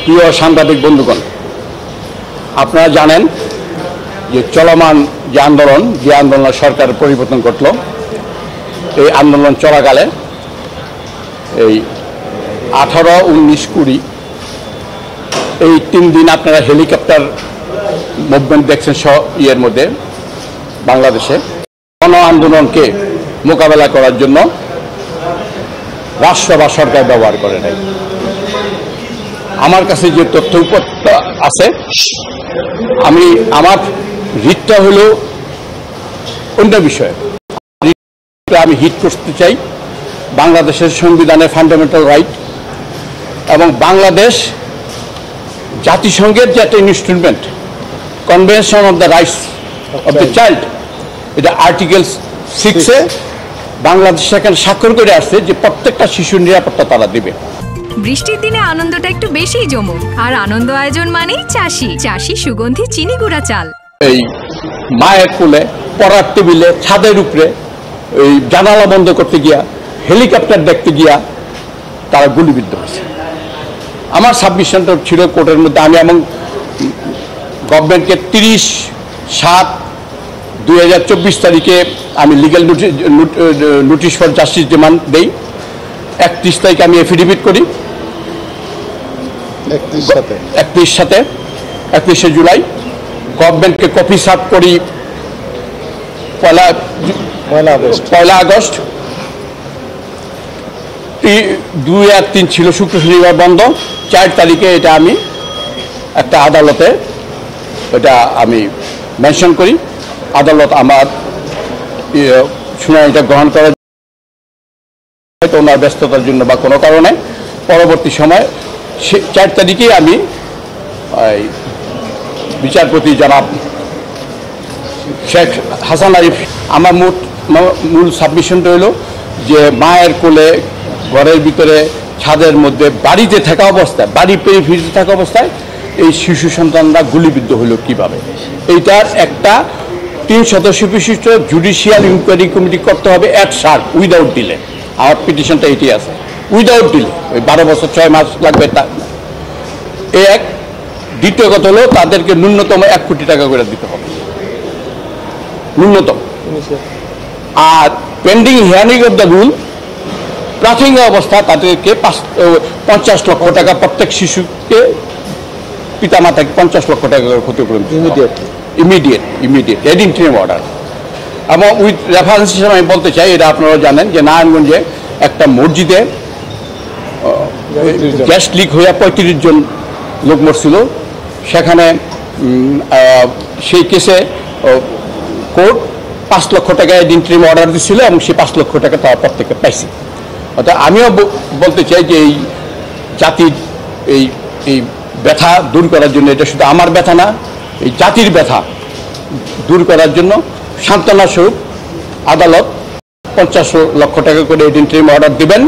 প্রিয় সাংবাদিক বন্ধুগণ, আপনারা জানেন যে চলমান যে আন্দোলন সরকার পরিবর্তন ঘটল, এই আন্দোলন চলাকালে এই 18, 19, 20 এই 3 দিন আপনারা হেলিকপ্টার মুভমেন্ট দেখছেন ইয়ের মধ্যে বাংলাদেশে গণ আন্দোলনকে মোকাবেলা করার জন্য রাষ্ট্র বা সরকার ব্যবহার করে নাই। আমার কাছে যে তথ্য আছে, আমার রিটটা হলো অন্য বিষয়। আমি হিট করতে চাই বাংলাদেশের সংবিধানের ফান্ডামেন্টাল রাইট এবং বাংলাদেশ জাতিসংঘের যে একটা instrument, convention of the rights of the child, এটা আর্টিকেল 6-এ বাংলাদেশ সেখানে স্বাক্ষর করে আসছে যে প্রত্যেকটা শিশুর নিরাপত্তা তারা দিবে। বৃষ্টির দিনে আনন্দটা একটু বেশিই জমুক, আর আনন্দ আয়োজন মানেই চাষি সুগন্ধি চিনি গুঁড়া চাল। এই মায়ের কোলে, পড়ার টেবিলে, ছাদের উপরে, এই জানালা বন্ধ করতে গিয়া, হেলিকপ্টার দেখতে গিয়া তারা গুলিবিদ্ধ হয়েছে। আমার সাবমিশনটা ছিল কোর্টের মধ্যে, আমি এবং গভর্নমেন্টকে 30/7/2024 তারিখে আমি legal notice for justice demand দেই। 31 তারিখে আমি এফিডেভিট করি, 31শে জুলাই। গভর্নমেন্টকে কপি সার্ভ করি 1 আগস্ট। 2 আর 3 ছিল শুক্র শনিবার বন্ধ। 4 তারিখে এটা আমি একটা আদালতে আমি মেনশন করি। আদালত আমার শুনানিটা গ্রহণ করার ওনার ব্যস্ততার জন্য বা কোনো কারণে পরবর্তী সময় 4 তারিখে আমি বিচারপতি জনাব শেখ হাসান আরিফ, আমার মূল সাবমিশনটা হলো যে মায়ের কোলে, ঘরের ভিতরে, ছাদের মধ্যে, বাড়িতে থাকা অবস্থায়, বাড়ি পেরিফেরিতে থাকা অবস্থায় এই শিশু সন্তানরা গুলিবিদ্ধ হলো কিভাবে, এইটার একটা 3 সদস্য বিশিষ্ট জুডিশিয়াল ইনকোয়ারি কমিটি করতে হবে অ্যাট শার্প, উইদাউট ডিলে। আমার পিটিশনটা এটি আছে, উইদাউট ডিলে। ওই 12 বছর 6 মাস লাগবে তা এক। দ্বিতীয় কথা হলো তাদেরকে ন্যূনতম 1 কোটি টাকা করে দিতে হবে, ন্যূনতম। আর pending hearing of the rule, প্রাথমিক অবস্থা তাদেরকে 50 লক্ষ টাকা, প্রত্যেক শিশুকে পিতামাতাকে 50 লক্ষ টাকা করে ক্ষতিপূরণ ইমিডিয়েট ইন্টারিম অর্ডার। এবং উইথ রেফারেন্স হিসেবে আমি বলতে চাই, এটা আপনারা জানেন যে নারায়ণগঞ্জে একটা মসজিদে গ্যাস লিক হয়ে 35 জন লোক মরছিল। সেখানে সেই কেসে কোর্ট 5 লক্ষ টাকা ইন্টারিম অর্ডার দিচ্ছিল এবং সেই 5 লক্ষ টাকা তারা প্রত্যেকে পাইছে। অর্থাৎ আমিও বলতে চাই যে এই জাতির এই ব্যথা দূর করার জন্য, এটা শুধু আমার ব্যথা না, এই জাতির ব্যথা দূর করার জন্য সান্ত্বনা স্বরূপ আদালত 50 লক্ষ টাকা করে ইন্টারিম অর্ডার দিবেন।